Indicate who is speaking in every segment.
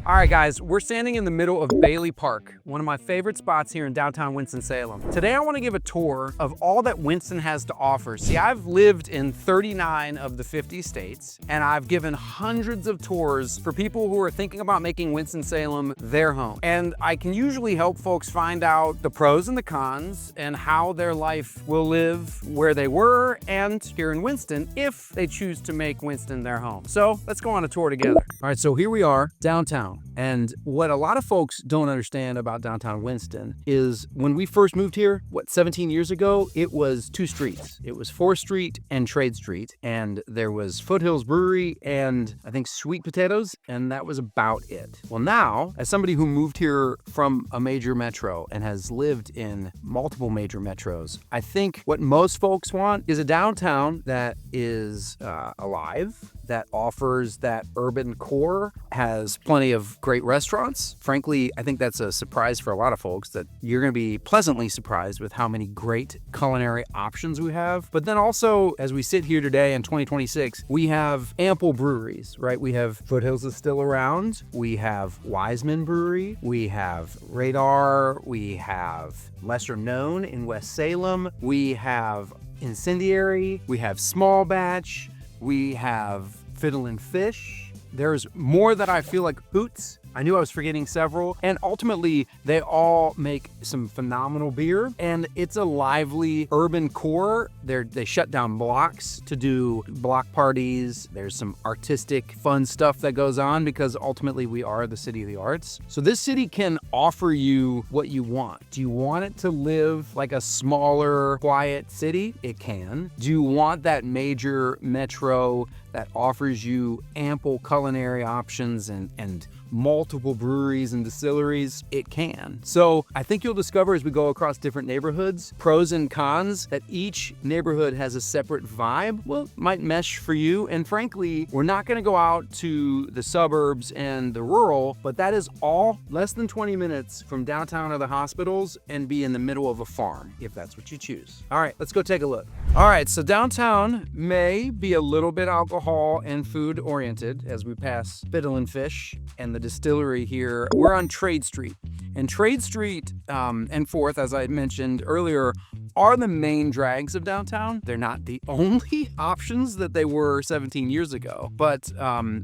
Speaker 1: All right, guys, we're standing in the middle of Bailey Park, one of my favorite spots here in downtown Winston-Salem. Today, I want to give a tour of all that Winston has to offer. See, I've lived in 39 of the 50 states, and I've given hundreds of tours for people who are thinking about making Winston-Salem their home. And I can usually help folks find out the pros and the cons and how their life will live where they were and here in Winston if they choose to make Winston their home. So let's go on a tour together. All right, so here we are downtown. And what a lot of folks don't understand about downtown Winston is when we first moved here, 17 years ago, it was two streets. It was 4th Street and Trade Street. And there was Foothills Brewery and I think Sweet Potatoes, and that was about it. Well, now, as somebody who moved here from a major metro and has lived in multiple major metros, I think what most folks want is a downtown that is alive, that offers that urban core, has plenty of great restaurants. Frankly, I think that's a surprise for a lot of folks, that you're going to be pleasantly surprised with how many great culinary options we have. But then also, as we sit here today in 2026, we have ample breweries, right? We have Foothills is still around. We have Wiseman Brewery. We have Radar. We have Lesser Known in West Salem. We have Incendiary. We have Small Batch. We have Fiddle and Fish. There's more that I feel like Hoots. I knew I was forgetting several. And ultimately, they all make some phenomenal beer. And it's a lively urban core. They shut down blocks to do block parties. There's some artistic, fun stuff that goes on because ultimately we are the city of the arts. So this city can offer you what you want. Do you want it to live like a smaller, quiet city? It can. Do you want that major metro that offers you ample culinary options and multiple breweries and distilleries? It can. So I think you'll discover as we go across different neighborhoods, pros and cons, that each neighborhood has a separate vibe. Well, it might mesh for you. And frankly, we're not going to go out to the suburbs and the rural, but that is all less than 20 minutes from downtown or the hospitals and be in the middle of a farm, if that's what you choose. All right, let's go take a look. All right, so downtown may be a little bit alcohol and food oriented as we pass Fiddle and Fish and the distillery here. We're on Trade Street. And Trade Street and 4th, as I mentioned earlier, are the main drags of downtown. They're not the only options that they were 17 years ago. But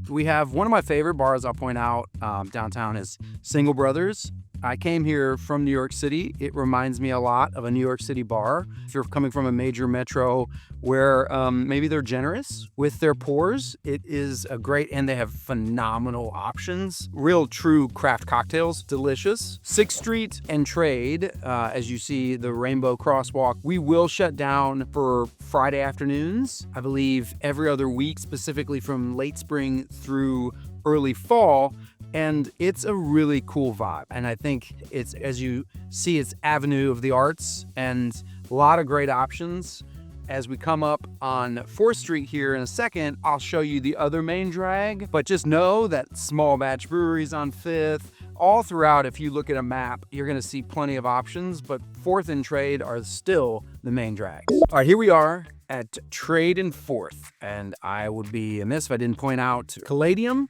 Speaker 1: we have one of my favorite bars, I'll point out, downtown is Single Brothers. I came here from New York City. It reminds me a lot of a New York City bar. If you're coming from a major metro where maybe they're generous with their pours, it is a great, and they have phenomenal options. Real true craft cocktails, delicious. 6th Street and Trade, as you see the Rainbow Crosswalk, we will shut down for Friday afternoons. I believe every other week, specifically from late spring through early fall. And it's a really cool vibe. And I think it's, as you see, it's Avenue of the Arts and a lot of great options. As we come up on 4th Street here in a second, I'll show you the other main drag. But just know that Small Batch Breweries on 5th, all throughout, if you look at a map, you're gonna see plenty of options, but 4th and Trade are still the main drags. All right, here we are at Trade and 4th, and I would be amiss if I didn't point out Caladium,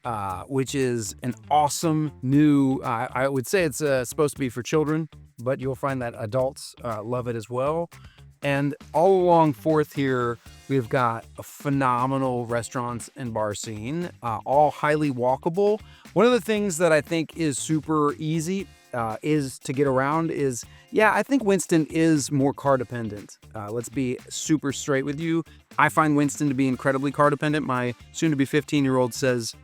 Speaker 1: which is an awesome new, I would say it's supposed to be for children, but you'll find that adults love it as well. And all along 4th here, we've got a phenomenal restaurants and bar scene, all highly walkable. One of the things that I think is super easy is to get around is, yeah, I think Winston is more car dependent. Let's be super straight with you. I find Winston to be incredibly car dependent. My soon to be 15-year-old says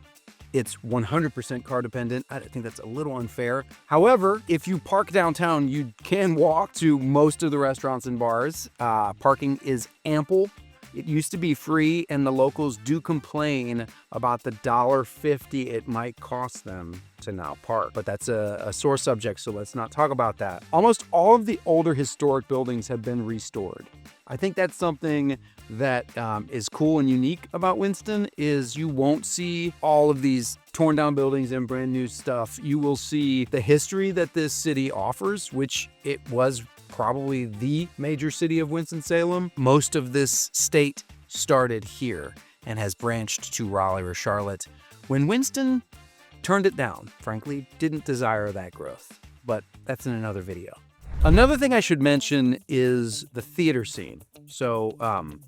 Speaker 1: it's 100% car dependent. I think that's a little unfair. However, if you park downtown, you can walk to most of the restaurants and bars. Parking is ample. It used to be free, and the locals do complain about the $1.50 it might cost them to now park. But that's a sore subject, so let's not talk about that. Almost all of the older historic buildings have been restored. I think that's something that is cool and unique about Winston, is you won't see all of these torn down buildings and brand new stuff. You will see the history that this city offers, which it was probably the major city of Winston-Salem. Most of this state started here and has branched to Raleigh or Charlotte. When Winston turned it down. Frankly, didn't desire that growth, but that's in another video. Another thing I should mention is the theater scene. So,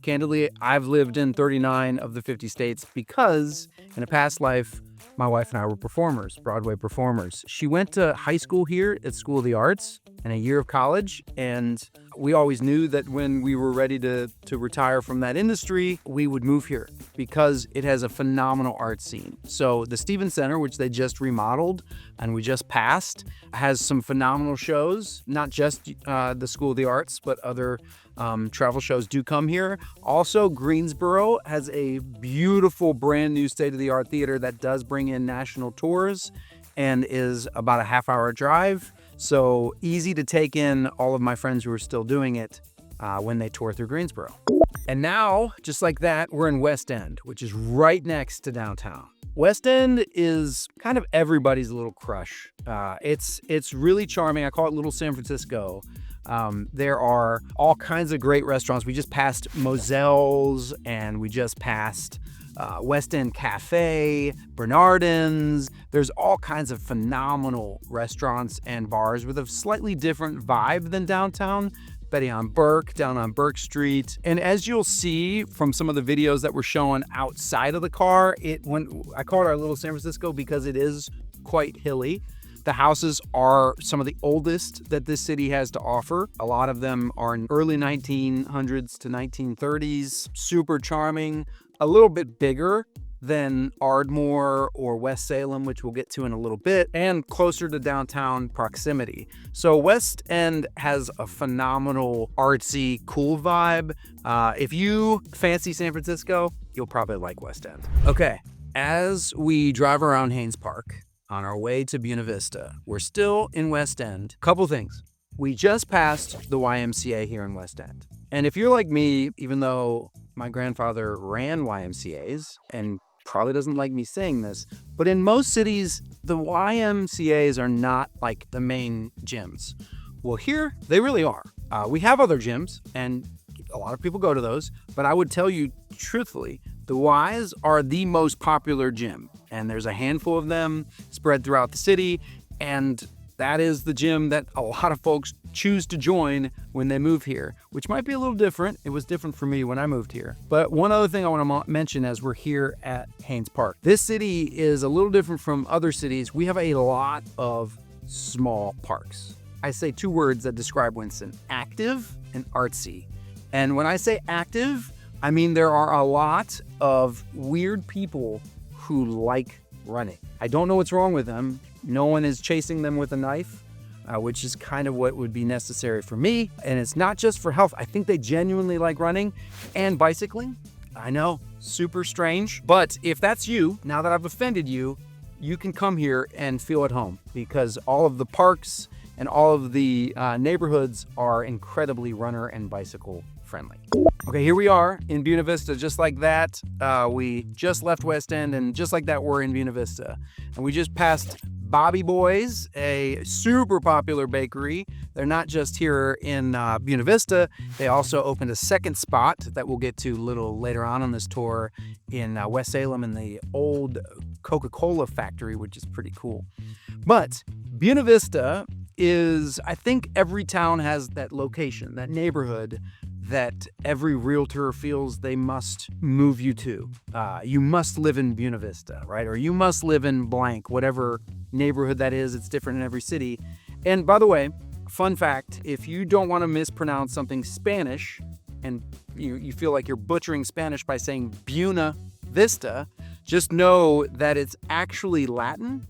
Speaker 1: candidly, I've lived in 39 of the 50 states because in a past life, my wife and I were performers, Broadway performers. She went to high school here at School of the Arts and a year of college, and we always knew that when we were ready to retire from that industry, we would move here because it has a phenomenal art scene. So the Stevens Center, which they just remodeled and we just passed, has some phenomenal shows, not just the School of the Arts, but other travel shows do come here. Also, Greensboro has a beautiful brand new state-of-the-art theater that does bring in national tours and is about a half-hour drive. So easy to take in all of my friends who are still doing it when they tour through Greensboro. And now, just like that, we're in West End, which is right next to downtown. West End is kind of everybody's little crush. It's really charming. I call it Little San Francisco. There are all kinds of great restaurants. We just passed Moselle's and we just passed West End Cafe, Bernardin's. There's all kinds of phenomenal restaurants and bars with a slightly different vibe than downtown. Betty on Burke, down on Burke Street. And as you'll see from some of the videos that we're showing outside of the car, I call it our Little San Francisco because it is quite hilly. The houses are some of the oldest that this city has to offer. A lot of them are in early 1900s to 1930s. Super charming, a little bit bigger than Ardmore or West Salem, which we'll get to in a little bit, and closer to downtown proximity. So West End has a phenomenal artsy, cool vibe. If you fancy San Francisco, you'll probably like West End. Okay, as we drive around Haynes Park on our way to Buena Vista, we're still in West End. Couple things. We just passed the YMCA here in West End. And if you're like me, even though my grandfather ran YMCAs and probably doesn't like me saying this, but in most cities, the YMCAs are not like the main gyms. Well, here, they really are. We have other gyms, and a lot of people go to those, but I would tell you truthfully, the Ys are the most popular gym, and there's a handful of them spread throughout the city, and that is the gym that a lot of folks choose to join when they move here, which might be a little different. It was different for me when I moved here. But one other thing I want to mention as we're here at Haynes Park. This city is a little different from other cities. We have a lot of small parks. I say two words that describe Winston: active and artsy. And when I say active, I mean there are a lot of weird people who like running. I don't know what's wrong with them. No one is chasing them with a knife, which is kind of what would be necessary for me. And it's not just for health. I think they genuinely like running and bicycling. I know, super strange. But if that's you, now that I've offended you, you can come here and feel at home because all of the parks and all of the neighborhoods are incredibly runner and bicycle friendly. Okay, here we are in Buena Vista, just like that. We just left West End, and just like that, we're in Buena Vista. And we just passed Bobby Boy's, a super popular bakery. They're not just here in Buena Vista, they also opened a second spot that we'll get to a little later on this tour in West Salem in the old Coca-Cola factory, which is pretty cool. But Buena Vista is, I think every town has that location, that neighborhood that every realtor feels they must move you to. You must live in Buena Vista, right? Or you must live in blank, whatever neighborhood that is. It's different in every city. And by the way, fun fact, if you don't want to mispronounce something Spanish and you feel like you're butchering Spanish by saying Buena Vista, just know that it's actually Latin.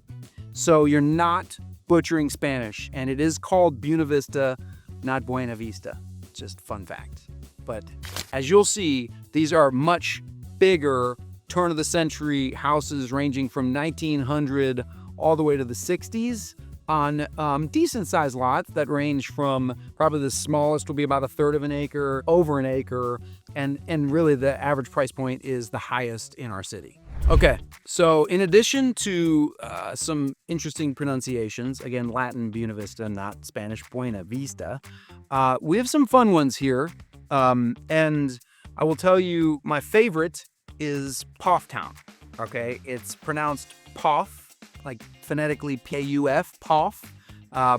Speaker 1: So you're not butchering Spanish, and it is called Buena Vista, not Buena Vista. Just fun fact. But as you'll see, these are much bigger turn of the century houses ranging from 1900 all the way to the 60s on decent sized lots that range from probably the smallest will be about a third of an acre, over an acre, and really the average price point is the highest in our city. Okay, so in addition to some interesting pronunciations, again, Latin Buena Vista, not Spanish Buena Vista, we have some fun ones here. And I will tell you, my favorite is Town. Okay, it's pronounced Poff, like phonetically P-A-U-F, POF,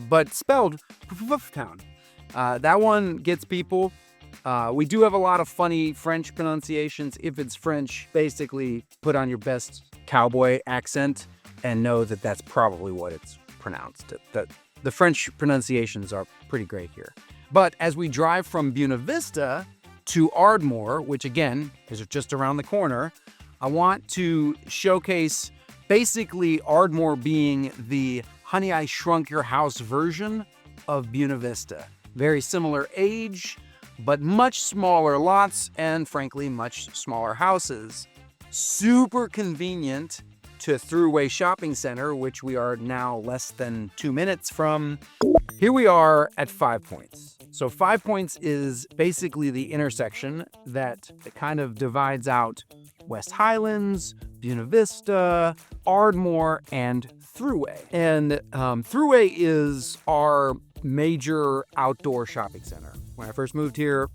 Speaker 1: but spelled town. That one gets people. We do have a lot of funny French pronunciations. If it's French, basically put on your best cowboy accent and know that that's probably what it's pronounced. The French pronunciations are pretty great here. But as we drive from Buena Vista to Ardmore, which again is just around the corner, I want to showcase basically Ardmore being the Honey, I Shrunk Your House version of Buena Vista. Very similar age, but much smaller lots and frankly, much smaller houses. Super convenient to Thruway Shopping Center, which we are now less than 2 minutes from. Here we are at 5 Points. So 5 Points is basically the intersection that kind of divides out West Highlands, Buena Vista, Ardmore, and Thruway. And Thruway is our major outdoor shopping center. When I first moved here,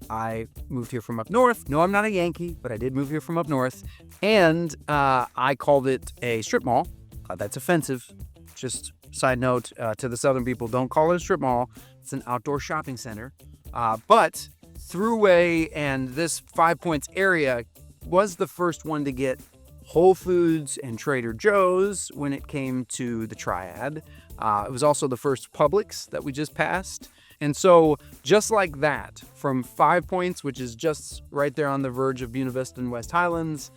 Speaker 1: I moved here from up north. No, I'm not a Yankee, but I did move here from up north. And I called it a strip mall. That's offensive. Just side note to the southern people, don't call it a strip mall. It's an outdoor shopping center. But Thruway and this 5 Points area was the first one to get Whole Foods and Trader Joe's when it came to the Triad. It was also the first Publix that we just passed. And so just like that, from 5 Points, which is just right there on the verge of Buena Vista and West Highlands,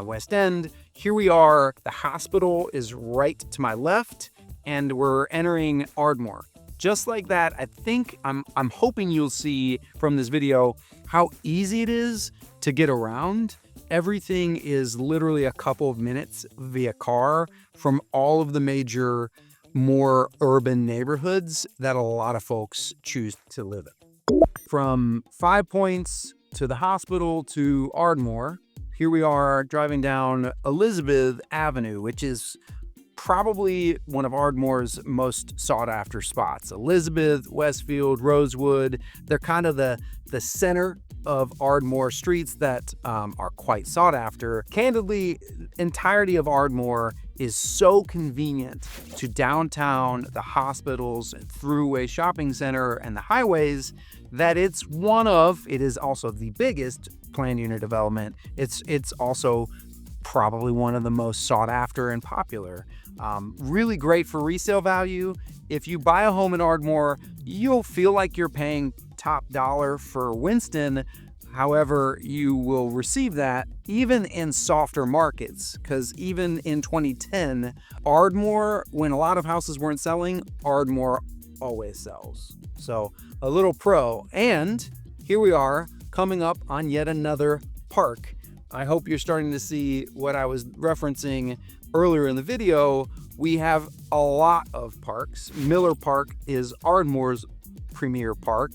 Speaker 1: West End, here we are. The hospital is right to my left, and we're entering Ardmore. Just like that, I think I'm hoping you'll see from this video how easy it is to get around. Everything is literally a couple of minutes via car from all of the major, more urban neighborhoods that a lot of folks choose to live in. From 5 Points to the hospital to Ardmore, here we are driving down Elizabeth Avenue, which is probably one of Ardmore's most sought after spots. Elizabeth, Westfield, Rosewood, they're kind of the center of Ardmore streets that are quite sought after. Candidly, entirety of Ardmore is so convenient to downtown, the hospitals, and Thruway Shopping Center, and the highways that it is also the biggest planned unit development. It's also probably one of the most sought after and popular. Really great for resale value. If you buy a home in Ardmore, you'll feel like you're paying top dollar for Winston. However, you will receive that even in softer markets, because even in 2010, Ardmore, when a lot of houses weren't selling, Ardmore always sells. So a little pro. And here we are coming up on yet another park. I hope you're starting to see what I was referencing earlier in the video. We have a lot of parks. Miller Park is Ardmore's premier park.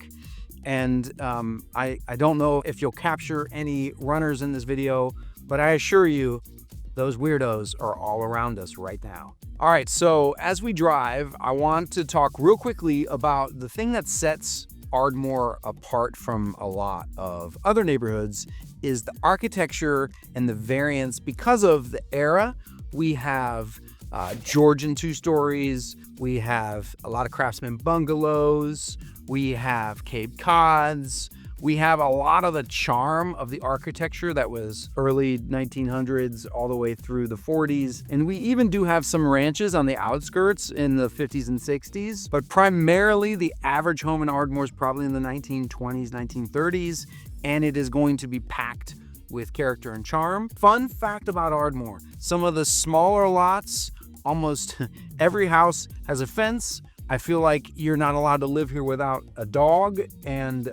Speaker 1: And I don't know if you'll capture any runners in this video, but I assure you, those weirdos are all around us right now. All right, so as we drive, I want to talk real quickly about the thing that sets Ardmore apart from a lot of other neighborhoods is the architecture and the variance. Because of the era, we have Georgian 2-stories, we have a lot of craftsman bungalows, we have Cape Cods, we have a lot of the charm of the architecture that was early 1900s all the way through the 40s. And we even do have some ranches on the outskirts in the 50s and 60s. But primarily the average home in Ardmore is probably in the 1920s, 1930s, and it is going to be packed with character and charm. Fun fact about Ardmore, some of the smaller lots, almost every house has a fence. I feel like you're not allowed to live here without a dog, and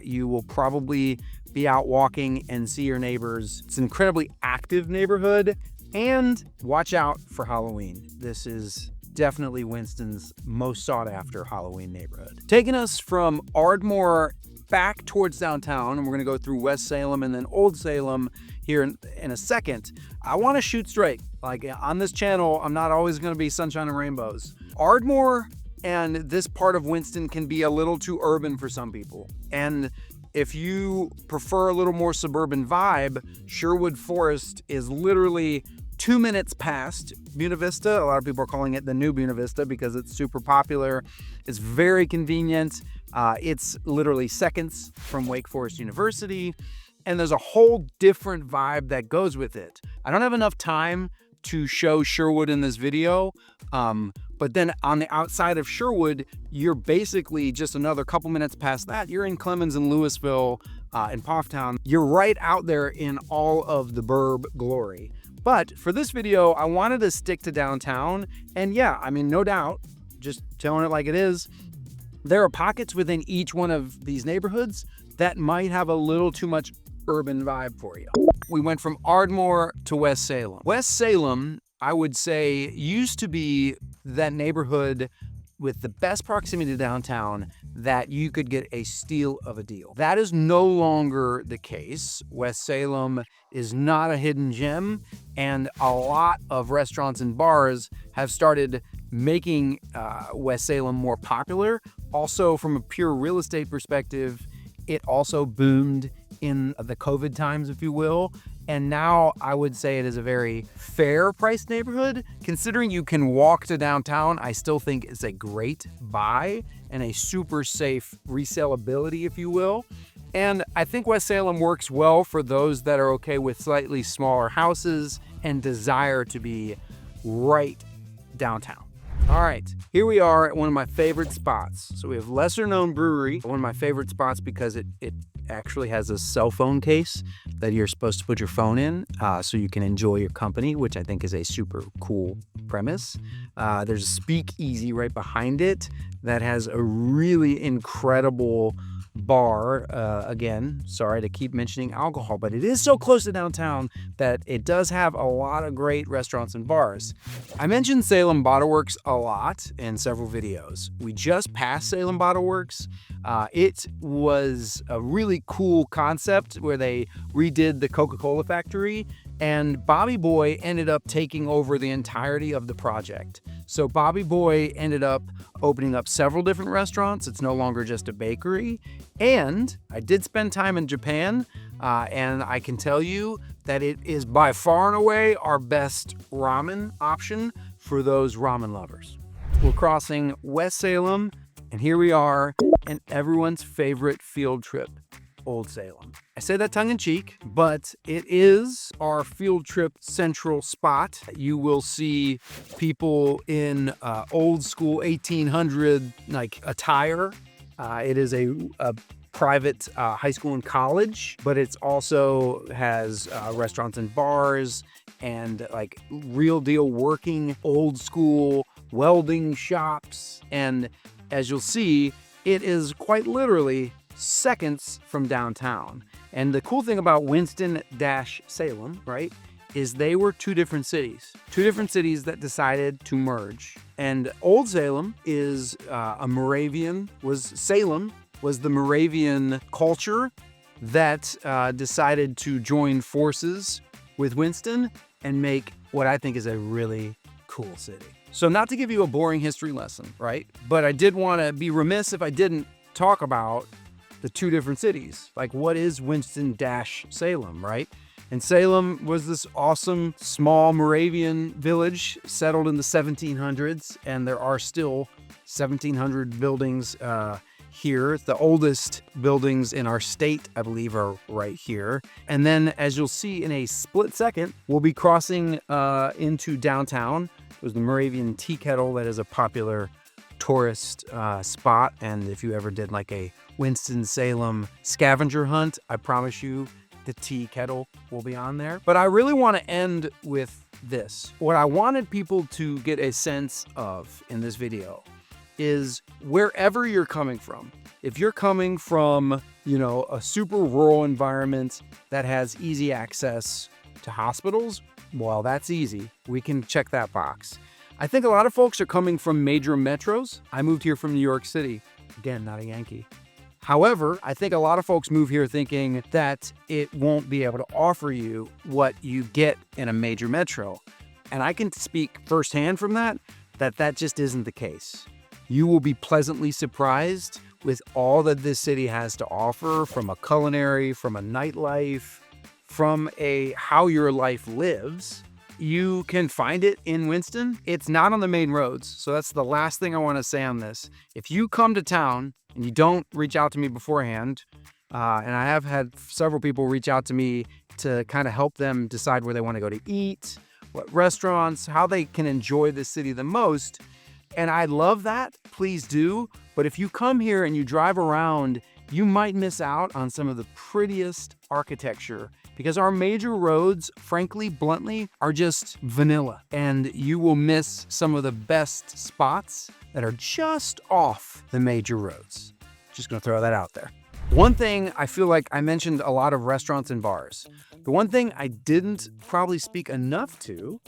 Speaker 1: you will probably be out walking and see your neighbors. It's an incredibly active neighborhood, and watch out for Halloween. This is definitely Winston's most sought after Halloween neighborhood. Taking us from Ardmore back towards downtown, and we're gonna go through West Salem and then Old Salem here in a second. I wanna shoot straight. Like on this channel, I'm not always gonna be sunshine and rainbows. Ardmore and this part of Winston can be a little too urban for some people. And if you prefer a little more suburban vibe, Sherwood Forest is literally 2 minutes past Buena Vista. A lot of people are calling it the new Buena Vista because it's super popular. It's very convenient. It's literally seconds from Wake Forest University, and there's a whole different vibe that goes with it. I don't have enough time to show Sherwood in this video, but then on the outside of Sherwood, you're basically just another couple minutes past that. You're in Clemens and Louisville, in Paughtown. You're right out there in all of the burb glory. But for this video, I wanted to stick to downtown. And yeah, I mean, no doubt, just telling it like it is, there are pockets within each one of these neighborhoods that might have a little too much urban vibe for you. We went from Ardmore to West Salem. West Salem, I would say, used to be that neighborhood with the best proximity to downtown that you could get a steal of a deal. That is no longer the case. West Salem is not a hidden gem, and a lot of restaurants and bars have started making West Salem more popular. Also, from a pure real estate perspective, it also boomed in the COVID times, if you will. And now I would say it is a very fair priced neighborhood. Considering you can walk to downtown, I still think it's a great buy and a super safe resaleability, if you will. And I think West Salem works well for those that are okay with slightly smaller houses and desire to be right downtown. All right, here we are at one of my favorite spots. So we have lesser known brewery, one of my favorite spots because it actually has a cell phone case that you're supposed to put your phone in so you can enjoy your company, which I think is a super cool premise. There's a speakeasy right behind it that has a really incredible bar. Again, sorry to keep mentioning alcohol, but it is so close to downtown that it does have a lot of great restaurants and bars. I mentioned Salem Bottle Works a lot in several videos. We just passed Salem Bottle Works. It was a really cool concept where they redid the Coca-Cola factory, and Bobby Boy ended up taking over the entirety of the project. So Bobby Boy ended up opening up several different restaurants. It's no longer just a bakery. And I did spend time in Japan, and I can tell you that it is by far and away our best ramen option for those ramen lovers. We're crossing West Salem, and here we are in everyone's favorite field trip, Old Salem. I say that tongue-in-cheek, but it is our field trip central spot. You will see people in old school 1800 like attire. It is a private high school and college, but it's also has restaurants and bars and like real deal working old school welding shops. And as you'll see, it is quite literally seconds from downtown. And the cool thing about Winston-Salem, right, is they were two different cities that decided to merge. And Old Salem is Salem was the Moravian culture that decided to join forces with Winston and make what I think is a really cool city. So not to give you a boring history lesson, right? But I did want to be remiss if I didn't talk about the two different cities. Like, what is Winston-Salem, right? And Salem was this awesome small Moravian village settled in the 1700s, and there are still 1700 buildings here. The oldest buildings in our state, I believe, are right here. And then, as you'll see in a split second, we'll be crossing into downtown. There's the Moravian Tea Kettle that is a popular tourist spot, and if you ever did like a Winston-Salem scavenger hunt, I promise you the tea kettle will be on there. But I really want to end with this. What I wanted people to get a sense of in this video is wherever you're coming from. If you're coming from, you know, a super rural environment that has easy access to hospitals, well, that's easy. We can check that box. I think a lot of folks are coming from major metros. I moved here from New York City. Again, not a Yankee. However, I think a lot of folks move here thinking that it won't be able to offer you what you get in a major metro. And I can speak firsthand from that just isn't the case. You will be pleasantly surprised with all that this city has to offer, from a culinary, from a nightlife, from a how your life lives. you can find it in Winston. It's not on the main roads, so that's the last thing I want to say on this. If you come to town and you don't reach out to me beforehand, and I have had several people reach out to me to kind of help them decide where they want to go to eat, what restaurants, how they can enjoy the city the most. And I love that, please do. But if you come here and you drive around, you might miss out on some of the prettiest architecture because our major roads, frankly, bluntly, are just vanilla. And you will miss some of the best spots that are just off the major roads. Just gonna throw that out there. One thing I feel like I mentioned a lot of restaurants and bars. The one thing I didn't probably speak enough to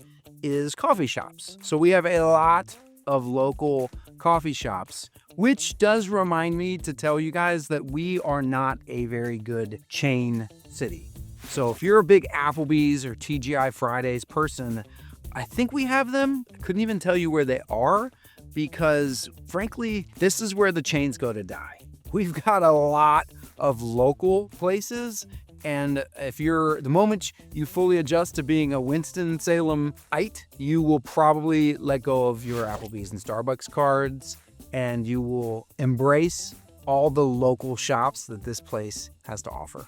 Speaker 1: is coffee shops. So we have a lot of local coffee shops, which does remind me to tell you guys that we are not a very good chain city. So if you're a big Applebee's or TGI Fridays person, I think we have them. I couldn't even tell you where they are because frankly, this is where the chains go to die. We've got a lot of local places, and the moment you fully adjust to being a Winston-Salem-ite, you will probably let go of your Applebee's and Starbucks cards, and you will embrace all the local shops that this place has to offer.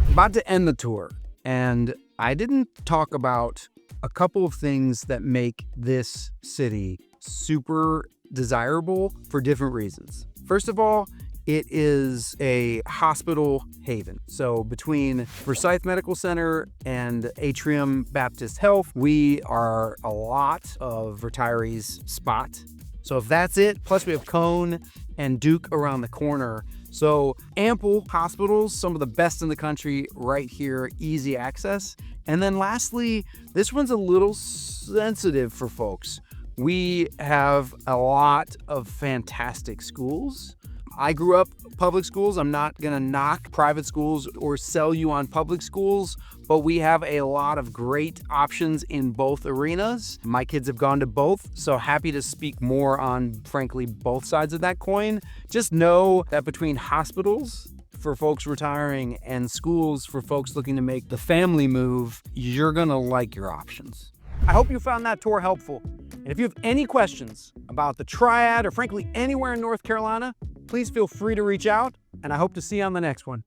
Speaker 1: I'm about to end the tour, and I didn't talk about a couple of things that make this city super desirable for different reasons. First of all, it is a hospital haven. So between Forsyth Medical Center and Atrium Baptist Health, we are a lot of retirees' spot. So if that's it, plus we have Cone and Duke around the corner. So ample hospitals, some of the best in the country right here, easy access. And then lastly, this one's a little sensitive for folks. We have a lot of fantastic schools. I grew up public schools. I'm not gonna knock private schools or sell you on public schools, but we have a lot of great options in both arenas. My kids have gone to both, so happy to speak more on, frankly, both sides of that coin. Just know that between hospitals for folks retiring and schools for folks looking to make the family move, you're gonna like your options. I hope you found that tour helpful. And if you have any questions about the Triad or frankly anywhere in North Carolina, please feel free to reach out, and I hope to see you on the next one.